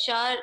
4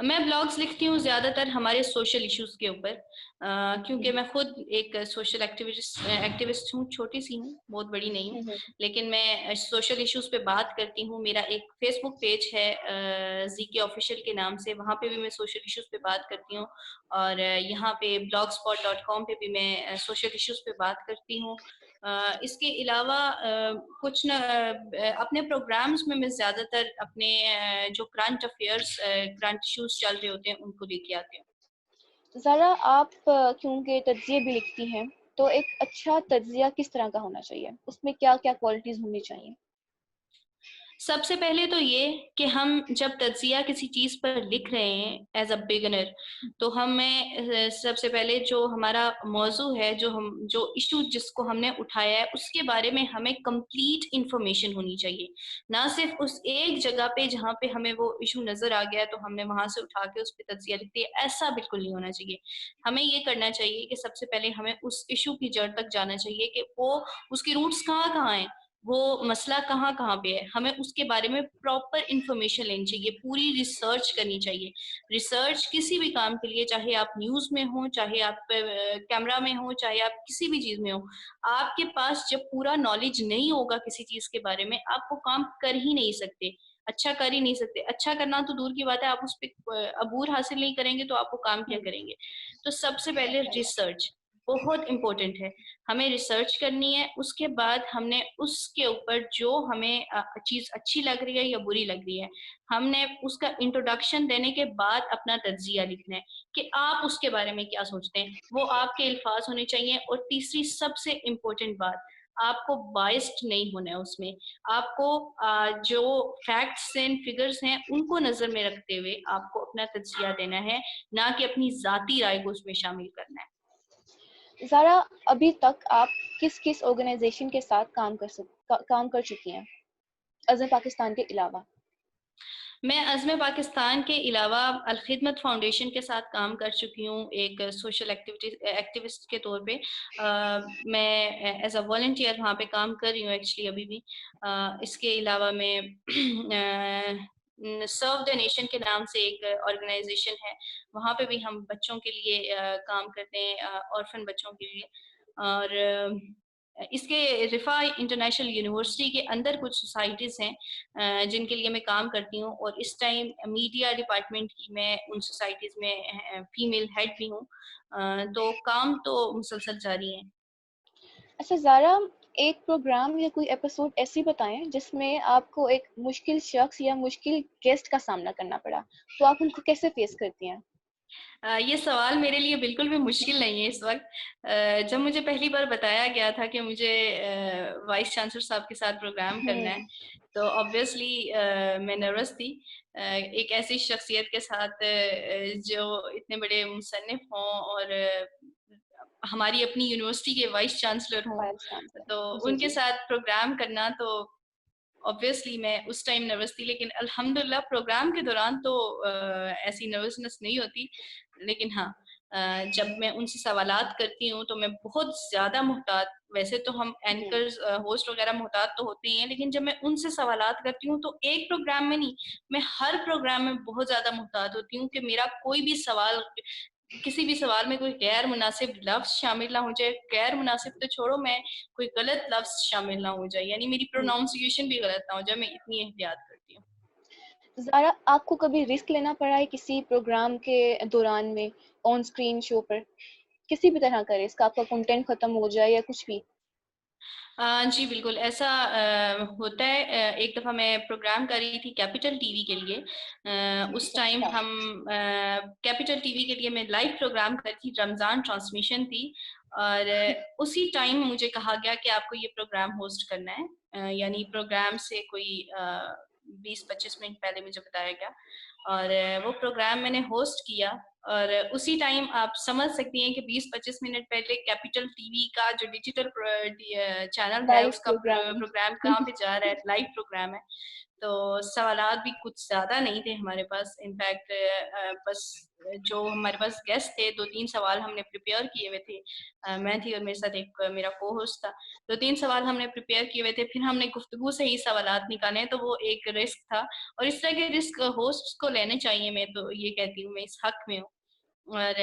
میں بلاگس لکھتی ہوں زیادہ تر ہمارے سوشل ایشوز کے اوپر، کیونکہ میں خود ایک سوشل ایکٹیوسٹ ہوں، چھوٹی سی ہوں، بہت بڑی نہیں ہوں، لیکن میں سوشل ایشوز پہ بات کرتی ہوں. میرا ایک فیس بک پیج ہے زی کے آفیشیل کے نام سے، وہاں پہ بھی میں سوشل ایشوز پہ بات کرتی ہوں، اور یہاں پہ blogspot.com پہ بھی میں سوشل ایشوز پہ بات کرتی ہوں. اس کے علاوہ کچھ نہ اپنے پروگرامز میں زیادہ تر اپنے جو کرنٹ افیئرس، کرنٹ ایشوز چل رہے ہوتے ہیں ان کو لے کے آتے ہیں. ذرا آپ کیونکہ تجزیے بھی لکھتی ہیں، تو ایک اچھا تجزیہ کس طرح کا ہونا چاہیے؟ اس میں کیا کیا کوالٹیز ہونی چاہیے؟ سب سے پہلے تو یہ کہ ہم جب تجزیہ کسی چیز پر لکھ رہے ہیں ایز اے بگنر، تو ہمیں سب سے پہلے جو ہمارا موضوع ہے، جو ایشو جس کو ہم نے اٹھایا ہے، اس کے بارے میں ہمیں کمپلیٹ انفارمیشن ہونی چاہیے. نہ صرف اس ایک جگہ پہ جہاں پہ ہمیں وہ ایشو نظر آ گیا تو ہم نے وہاں سے اٹھا کے اس پہ تجزیہ لکھتے ہیں، ایسا بالکل نہیں ہونا چاہیے. ہمیں یہ کرنا چاہیے کہ سب سے پہلے ہمیں اس ایشو کی جڑ تک جانا چاہیے کہ وہ اس کی روٹس کہاں کہاں ہیں، وہ مسئلہ کہاں کہاں پہ ہے. ہمیں اس کے بارے میں پراپر انفارمیشن لینی چاہیے، پوری ریسرچ کرنی چاہیے. ریسرچ کسی بھی کام کے لیے، چاہے آپ نیوز میں ہوں، چاہے آپ کیمرہ میں ہوں، چاہے آپ کسی بھی چیز میں ہوں، آپ کے پاس جب پورا نالج نہیں ہوگا کسی چیز کے بارے میں، آپ وہ کام کر ہی نہیں سکتے، اچھا کر ہی نہیں سکتے. اچھا کرنا تو دور کی بات ہے، آپ اس پہ عبور حاصل نہیں کریں گے تو آپ وہ کام کیا کریں گے. تو سب سے پہلے ریسرچ بہت امپورٹنٹ ہے. ہمیں ریسرچ کرنی ہے، اس کے بعد ہم نے اس کے اوپر جو ہمیں چیز اچھی لگ رہی ہے یا بری لگ رہی ہے، ہم نے اس کا انٹروڈکشن دینے کے بعد اپنا تجزیہ لکھنا ہے کہ آپ اس کے بارے میں کیا سوچتے ہیں. وہ آپ کے الفاظ ہونے چاہیے. اور تیسری سب سے امپورٹنٹ بات، آپ کو بائسڈ نہیں ہونا ہے. اس میں آپ کو جو فیکٹس ہیں، فگرز ہیں، ان کو نظر میں رکھتے ہوئے آپ کو اپنا تجزیہ دینا ہے، نہ کہ اپنی ذاتی رائے کو اس میں شامل کرنا ہے. ذرا ابھی تک آپ کس کس آرگنائزیشن کے ساتھ کام کر چکی ہیں عزم پاکستان کے علاوہ؟ میں عزم پاکستان کے علاوہ الخدمت فاؤنڈیشن کے ساتھ کام کر چکی ہوں، ایک سوشل ایکٹیوسٹ کے طور پہ. میں ایز اے والنٹیئر وہاں پہ کام کر رہی ہوں ایکچولی ابھی بھی. اس کے علاوہ میں سرو دا نیشن کے نام سے ایک آرگنائزیشن ہے، وہاں پہ بھی ہم بچوں کے لیے کام کرتے ہیں، اورفن بچوں کے لیے. اور اس کے رفا انٹرنیشنل یونیورسٹی کے اندر کچھ سوسائٹیز ہیں جن کے لیے میں کام کرتی ہوں، اور اس ٹائم میڈیا ڈپارٹمنٹ کی میں ان سوسائٹیز میں فیمیل ہیڈ بھی ہوں. تو کام تو مسلسل جاری ہے. اچھا زارا، ایک پروگرام یا کوئی ایپیسوڈ ایسی بتائیں جس میں آپ کو ایک مشکل شخص یا مشکل گیسٹ کا سامنا کرنا پڑا، تو آپ ان کو کیسے فیس کرتی ہیں؟ یہ سوال میرے لیے بالکل بھی مشکل نہیں ہے اس وقت. جب مجھے پہلی بار بتایا گیا تھا کہ مجھے وائس چانسلر صاحب کے ساتھ پروگرام کرنا ہے، تو آبویسلی میں نروس تھی. ایک ایسی شخصیت کے ساتھ جو اتنے بڑے مصنف ہوں اور ہماری اپنی یونیورسٹی کے وائس چانسلر ہوں، تو جی ان کے جی. ساتھ پروگرام کرنا تو obviously میں اس ٹائم نروس تھی. لیکن الحمدللہ پروگرام کے دوران تو ایسی نروسنس نہیں ہوتی. لیکن ہاں، جب میں ان سے سوالات کرتی ہوں تو میں بہت زیادہ محتاط، ویسے تو ہم اینکرز ہوسٹ وغیرہ محتاط تو ہوتے ہی ہیں، لیکن جب میں ان سے سوالات کرتی ہوں تو ایک پروگرام میں نہیں، میں ہر پروگرام میں بہت زیادہ محتاط ہوتی ہوں کہ میرا کوئی بھی سوال، کسی بھی سوال میں کوئی غیر مناسب لفظ شامل نہ ہو جائے. غیر مناسب تو چھوڑو، میں کوئی غلط لفظ شامل نہ ہو جائے، یعنی میری پروناؤنسیشن بھی غلط نہ ہو جائے. میں اتنی احتیاط کرتی ہوں. زارا، آپ کو کبھی رسک لینا پڑا ہے کسی پروگرام کے دوران میں، آن اسکرین شو پر کسی بھی طرح کا رسک، آپ کا کنٹینٹ ختم ہو جائے یا کچھ بھی؟ جی بالکل ایسا ہوتا ہے. ایک دفعہ میں پروگرام کر رہی تھی کیپٹل ٹی وی کے لیے. اس ٹائم ہم کیپٹل ٹی وی کے لیے میں لائیو پروگرام کر رہی تھی، رمضان ٹرانسمیشن تھی، اور اسی ٹائم مجھے کہا گیا کہ آپ کو یہ پروگرام ہوسٹ کرنا ہے. یعنی پروگرام سے کوئی 20-25 منٹ پہلے مجھے بتایا گیا، اور وہ پروگرام میں نے ہوسٹ کیا. اور اسی ٹائم آپ سمجھ سکتی ہیں کہ 20-25 منٹ پہلے کیپٹل ٹی وی کا جو ڈیجیٹل چینل ہے لائیو اس کا پروگرام. پروگرام کہاں پہ جا رہا ہے، لائیو پروگرام ہے. تو سوالات بھی کچھ زیادہ نہیں تھے ہمارے پاس. انفیکٹ بس جو ہمارے پاس گیسٹ تھے 2-3 سوال ہم نے پریپیئر کیے ہوئے تھے. میں تھی اور میرے ساتھ ایک میرا کو ہوسٹ تھا. 2-3 سوال ہم نے پریپیئر کیے ہوئے تھے, پھر ہم نے گفتگو سے ہی سوالات نکالے, تو وہ ایک رسک تھا. اور اس طرح کے رسک ہوسٹ کو لینے چاہیے, میں تو یہ کہتی ہوں, میں اس حق میں ہوں. اور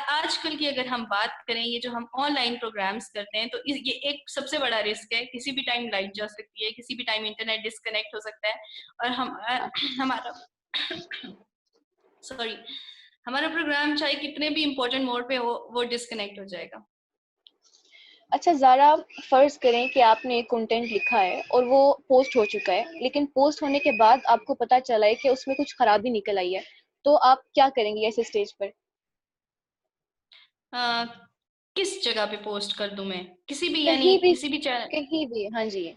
آج کل کی اگر ہم بات کریں, یہ جو ہم آن لائن پروگرامز کرتے ہیں, تو یہ ایک سب سے بڑا رسک ہے. کسی بھی ٹائم لائٹ جا سکتی ہے, کسی بھی ٹائم انٹرنیٹ ڈسکنیکٹ ہو سکتا ہے, اور ہمارا سوری ہمارا پروگرام چاہے کتنے بھی امپورٹنٹ موڈ پہ ہو, وہ ڈسکنیکٹ ہو جائے گا. اچھا زارا، فرض کریں کہ آپ نے ایک کنٹینٹ لکھا ہے اور وہ پوسٹ ہو چکا ہے، لیکن پوسٹ ہونے کے بعد آپ کو پتہ چلا ہے کہ اس میں کچھ خرابی نکل آئی ہے، تو آپ کیا کریں گے ایسے اسٹیج پر؟ کس جگہ پہ پوسٹ کر دوں میں؟ کسی بھی یعنی کہیں بھی، کسی بھی چینل؟ کہیں بھی، ہاں جی،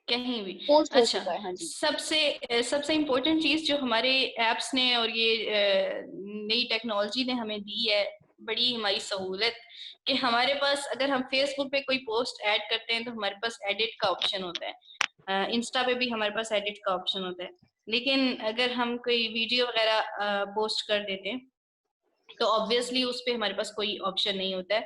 کہیں بھی. پوسٹ ہو اچھا, چکا ہے، ہاں جی. سب سے امپورٹنٹ چیز جو ہمارے ایپس نے اور یہ نئی ٹیکنالوجی نے ہمیں دی ہے, بڑی ہماری سہولت, کہ ہمارے پاس اگر ہم فیس بک پہ کوئی پوسٹ ایڈ کرتے ہیں تو ہمارے پاس ایڈٹ کا آپشن ہوتا ہے. انسٹا پہ بھی ہمارے پاس ایڈٹ کا آپشن ہوتا ہے. لیکن اگر ہم کوئی ویڈیو وغیرہ پوسٹ کر دیتے ہیں تو آبویسلی اس پہ ہمارے پاس کوئی آپشن نہیں ہوتا ہے.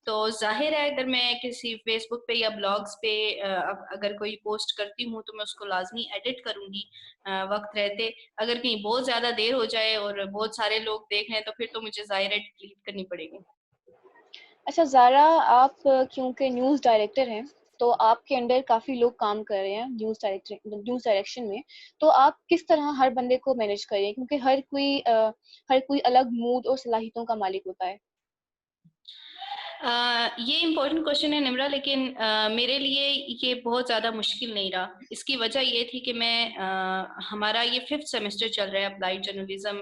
تو ظاہر ہے اگر میں کسی فیس بک پہ یا بلاگز پہ اگر کوئی پوسٹ کرتی ہوں تو میں اس کو لازمی ایڈٹ کروں گی وقت رہتے. اگر کہیں بہت زیادہ دیر ہو جائے اور بہت سارے لوگ دیکھ لیں تو پھر تو مجھے ظاہر ہے ڈیلیٹ کرنی پڑے گی. اچھا زارا، آپ کیونکہ نیوز ڈائریکٹر ہیں تو آپ کے انڈر کافی لوگ کام کر رہے ہیں نیوز ڈائریکشن میں، تو آپ کس طرح ہر بندے کو مینیج کریں، کیونکہ ہر کوئی الگ موڈ اور صلاحیتوں کا مالک ہوتا ہے؟ یہ امپورٹنٹ کوشچن ہے نمرا, لیکن میرے لیے یہ بہت زیادہ مشکل نہیں رہا. اس کی وجہ یہ تھی کہ ہمارا یہ 5th سیمسٹر چل رہا ہے اپلائیڈ جرنلزم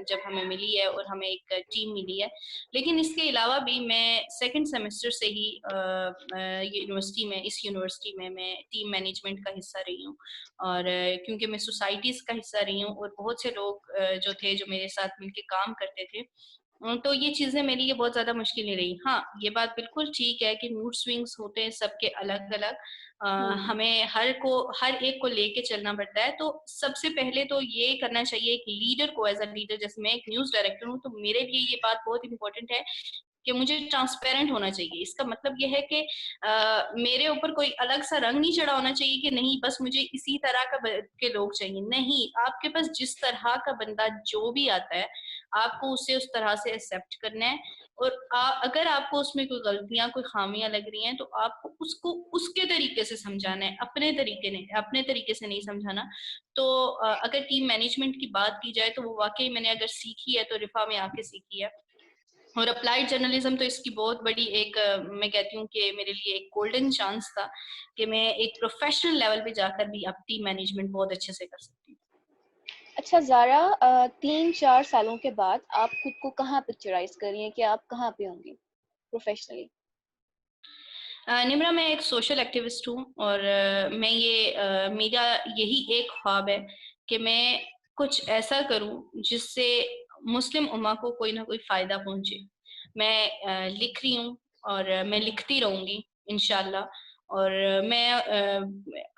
جب ہمیں ملی ہے اور ہمیں ایک ٹیم ملی ہے. لیکن اس کے علاوہ بھی میں 2nd سیمسٹر سے ہی اس یونیورسٹی میں ٹیم مینجمنٹ کا حصہ رہی ہوں. اور کیونکہ میں سوسائٹیز کا حصہ رہی ہوں اور بہت سے لوگ جو تھے جو میرے ساتھ مل کے کام کرتے تھے, تو یہ چیزیں میرے لیے بہت زیادہ مشکل نہیں رہی. ہاں, یہ بات بالکل ٹھیک ہے کہ موڈ سوئنگس ہوتے ہیں سب کے الگ الگ, ہمیں ہر ایک کو لے کے چلنا پڑتا ہے. تو سب سے پہلے تو یہ کرنا چاہیے ایک لیڈر کو, ایز اے لیڈر, جیسے میں ایک نیوز ڈائریکٹر ہوں تو میرے لیے یہ بات بہت امپورٹنٹ ہے کہ مجھے ٹرانسپیرنٹ ہونا چاہیے. اس کا مطلب یہ ہے کہ میرے اوپر کوئی الگ سا رنگ نہیں چڑھا ہونا چاہیے کہ نہیں بس مجھے اسی طرح کے لوگ چاہیے. نہیں, آپ کے پاس جس طرح کا بندہ جو بھی آتا ہے آپ کو اسے اس طرح سے ایکسیپٹ کرنا ہے. اور اگر آپ کو اس میں کوئی غلطیاں, کوئی خامیاں لگ رہی ہیں تو آپ کو اس کے طریقے سے سمجھانا ہے, اپنے طریقے سے نہیں سمجھانا. تو اگر ٹیم مینجمنٹ کی بات کی جائے تو وہ واقعی میں نے اگر سیکھی ہے تو رفا میں آ کے سیکھی ہے. اور اپلائیڈ جرنلزم تو اس کی بہت بڑی ایک, میں کہتی ہوں کہ میرے لیے ایک گولڈن چانس تھا کہ میں ایک پروفیشنل لیول پہ جا کر بھی اب ٹیم مینجمنٹ بہت اچھے سے کر سکتی ہوں. اچھا زارا، 3-4 سالوں کے بعد آپ خود کو کہاں پکچرائز کر رہی ہیں کہ آپ کہاں پہ ہوں گی پروفیشنلی؟ نمرا, میں ایک سوشل ایکٹیوسٹ ہوں اور میرا یہی ایک خواب ہے کہ میں کچھ ایسا کروں جس سے مسلم امہ کو کوئی نہ کوئی فائدہ پہنچے. میں لکھ رہی ہوں اور میں لکھتی رہوں گی انشاءاللہ. اور میں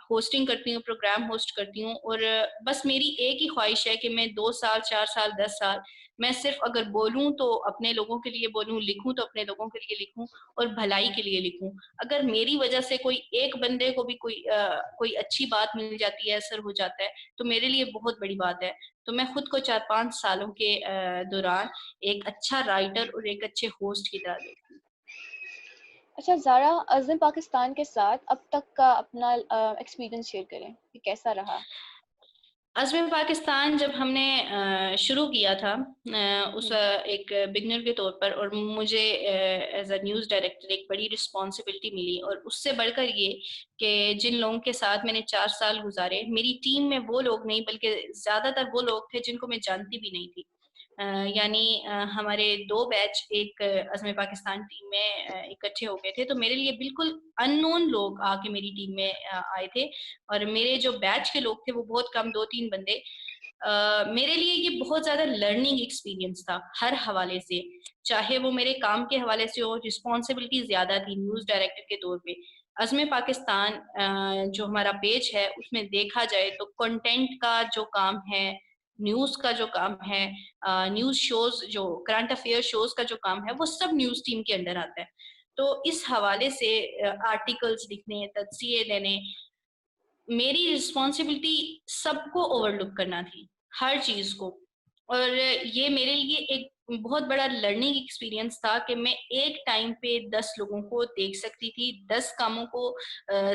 ہوسٹنگ کرتی ہوں, پروگرام ہوسٹ کرتی ہوں, اور بس میری ایک ہی خواہش ہے کہ میں 2 سال, 4 سال, 10 سال میں صرف اگر بولوں تو اپنے لوگوں کے لیے بولوں, لکھوں تو اپنے لوگوں کے لیے لکھوں اور بھلائی کے لیے لکھوں. اگر میری وجہ سے کوئی ایک بندے کو بھی کوئی اچھی بات مل جاتی ہے, اثر ہو جاتا ہے, تو میرے لیے بہت بڑی بات ہے. تو میں خود کو 4-5 سالوں کے دوران ایک اچھا رائٹر اور ایک اچھے ہوسٹ کی طرح دیکھتی ہوں. اچھا زارا، عزم پاکستان کے ساتھ اب تک کا اپنا ایکسپیرینس شیئر کریں کہ کیسا رہا؟ عزم پاکستان جب ہم نے شروع کیا تھا اس ایک بگنر کے طور پر, اور مجھے ایز اے نیوز ڈائریکٹر ایک بڑی رسپانسبلٹی ملی, اور اس سے بڑھ کر یہ کہ جن لوگوں کے ساتھ میں نے 4 سال گزارے, میری ٹیم میں وہ لوگ نہیں بلکہ زیادہ تر وہ لوگ تھے جن کو میں جانتی بھی نہیں تھی. یعنی ہمارے 2 بیچ ایک عزم پاکستان ٹیم میں اکٹھے ہو گئے تھے, تو میرے لیے بالکل ان نون لوگ آ کے میری ٹیم میں آئے تھے, اور میرے جو بیچ کے لوگ تھے وہ بہت کم, 2-3 بندے. میرے لیے یہ بہت زیادہ لرننگ ایکسپیرینس تھا ہر حوالے سے, چاہے وہ میرے کام کے حوالے سے ہو, رسپانسبلٹی زیادہ تھی نیوز ڈائریکٹر کے طور پہ. عزم پاکستان جو ہمارا پیج ہے اس میں دیکھا جائے تو کنٹینٹ کا جو کام ہے، نیوز کا جو کام ہے، نیوز شوز جو کرنٹ افیئر شوز کا جو کام ہے وہ سب نیوز ٹیم کے انڈر آتا ہے. تو اس حوالے سے آرٹیکلز لکھنے، تجزیے دینے، میری رسپانسبلٹی سب کو اوور لک کرنا تھی، ہر چیز کو. اور یہ میرے لیے ایک بہت بڑا لرننگ ایکسپیرینس تھا کہ میں ایک ٹائم پہ 10 لوگوں کو دیکھ سکتی تھی، 10 کاموں کو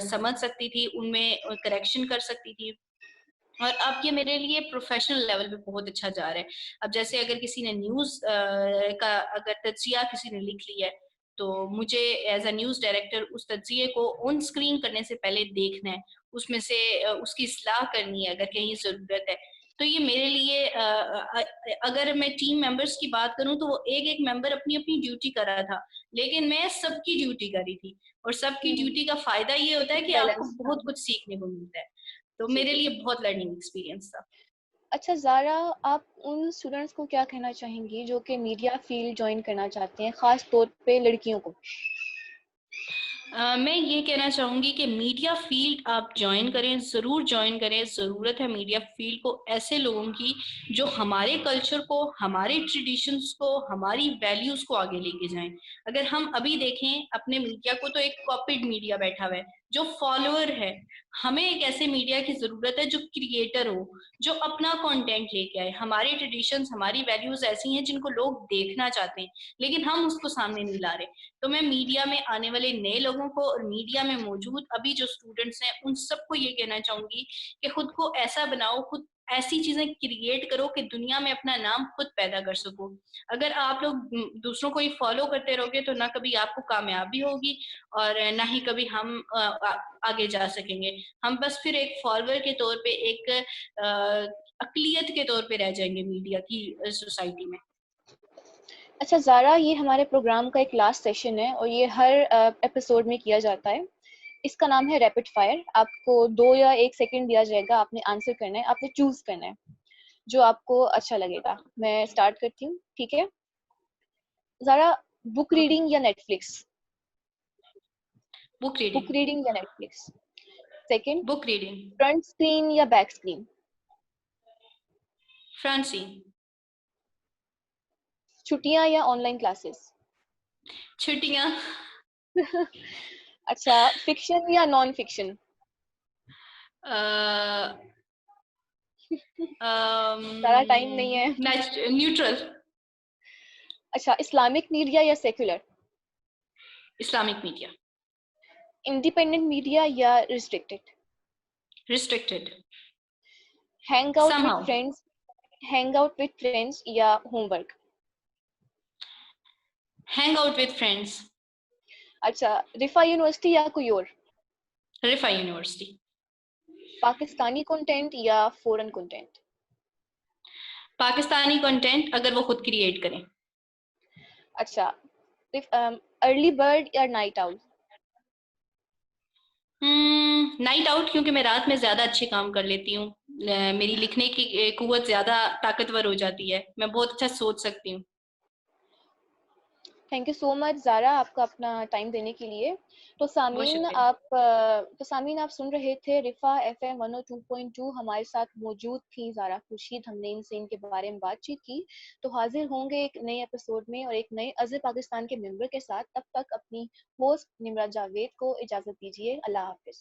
سمجھ سکتی تھی، ان میں کریکشن کر سکتی تھی. اور اب یہ میرے لیے پروفیشنل لیول پہ بہت اچھا جا رہا ہے. اب جیسے اگر کسی نے نیوز کا اگر تجزیہ کسی نے لکھ لیا ہے تو مجھے ایز اے نیوز ڈائریکٹر اس تجزیے کو آن اسکرین کرنے سے پہلے دیکھنا ہے، اس میں سے اس کی اصلاح کرنی ہے اگر کہیں ضرورت ہے. تو یہ میرے لیے اگر میں ٹیم ممبرس کی بات کروں تو وہ ایک ایک ممبر اپنی اپنی ڈیوٹی کر رہا تھا، لیکن میں سب کی ڈیوٹی کر رہی تھی. اور سب کی ڈیوٹی کا فائدہ یہ ہوتا ہے کہ آپ کو بیلنس. بہت کچھ سیکھنے کو ملتا ہے. تو جی میرے جی. لیے بہت لرننگ ایکسپیرینس تھا. اچھا زارا، آپ ان اسٹوڈینٹس کو کیا کہنا چاہیں گی جو کہ میڈیا فیلڈ جوائن کرنا چاہتے ہیں، خاص طور پہ لڑکیوں کو؟ میں یہ کہنا چاہوں گی کہ میڈیا فیلڈ آپ جوائن کریں، ضرور جوائن کریں. ضرورت ہے میڈیا فیلڈ کو ایسے لوگوں کی جو ہمارے کلچر کو، ہمارے ٹریڈیشنس کو، ہماری ویلیوز کو آگے لے کے جائیں. اگر ہم ابھی دیکھیں اپنے میڈیا کو تو ایک کاپیڈ میڈیا بیٹھا ہوا ہے جو فالوور ہے. ہمیں ایک ایسے میڈیا کی ضرورت ہے جو کریٹر ہو، جو اپنا کنٹینٹ لے کے آئے. ہماری ٹریڈیشنز، ہماری ویلیوز ایسی ہیں جن کو لوگ دیکھنا چاہتے ہیں لیکن ہم اس کو سامنے نہیں لا رہے. تو میں میڈیا میں آنے والے نئے لوگوں کو اور میڈیا میں موجود ابھی جو اسٹوڈنٹس ہیں ان سب کو یہ کہنا چاہوں گی کہ خود کو ایسا بناؤ، خود ایسی چیزیں کریٹ کرو کہ دنیا میں اپنا نام خود پیدا کر سکو. اگر آپ لوگ دوسروں کو ہی فالو کرتے رہو گے تو نہ کبھی آپ کو کامیابی ہوگی اور نہ ہی کبھی ہم آگے جا سکیں گے. ہم بس پھر ایک فالوور کے طور پہ، ایک اقلیت کے طور پہ رہ جائیں گے میڈیا کی سوسائٹی میں. اچھا زارا، یہ ہمارے پروگرام کا ایک لاسٹ سیشن ہے اور یہ ہر ایپیسوڈ میں کیا جاتا ہے. اس کا نام ہے ریپڈ فائر. آپ کو 2 یا 1 سیکنڈ دیا جائے گا، آپ نے آنسر کرنا ہے، آپ نے چوز کرنا ہے جو آپ کو اچھا لگے گا. میں اسٹارٹ کرتی ہوں، ٹھیک ہے؟ زارا، بک ریڈنگ یا Netflix? Book book reading. Reading یا Netflix? Second, book reading. Front screen یا بیک اسکرین؟ Front scene. چھٹیاں یا آن لائن کلاسز؟ چھٹیاں. اچھا، فکشن یا نان فکشن؟ سارا ٹائم نہیں ہے. نیوٹرل. اچھا، اسلامک میڈیا یا secular? Islamic media. Independent media یا restricted? Restricted. Hang out with somehow. Friends, hang out with friends یا homework? Hang out with friends. اچھا، رفا یونیورسٹی یا کوئی اور؟ رفا یونیورسٹی. پاکستانی کنٹینٹ یا فورن کنٹینٹ؟ پاکستانی کنٹینٹ اگر وہ خود کریٹ کریں. اچھا، ارلی برڈ یا نائٹ آؤل؟ نائٹ آؤٹ، کیونکہ میں رات میں زیادہ اچھے کام کر لیتی ہوں. میری لکھنے کی قوت زیادہ طاقتور ہو جاتی ہے، میں بہت اچھا سوچ سکتی ہوں. تھینک یو سو مچ زارا، آپ کا اپنا ٹائم دینے کے لیے. تو بہت سامعین شکریہ. آپ سن رہے تھے رفا ایف ایم 102.2. ہمارے ساتھ موجود تھی زارا خورشید. ہم نے ان سے ان کے بارے میں بات چیت کی. تو حاضر ہوں گے ایک نئے ایپیسوڈ میں اور ایک نئے عزم پاکستان کے ممبر کے ساتھ. تب تک اپنی ہوسٹ نمرا جاوید کو اجازت دیجیے. اللہ حافظ.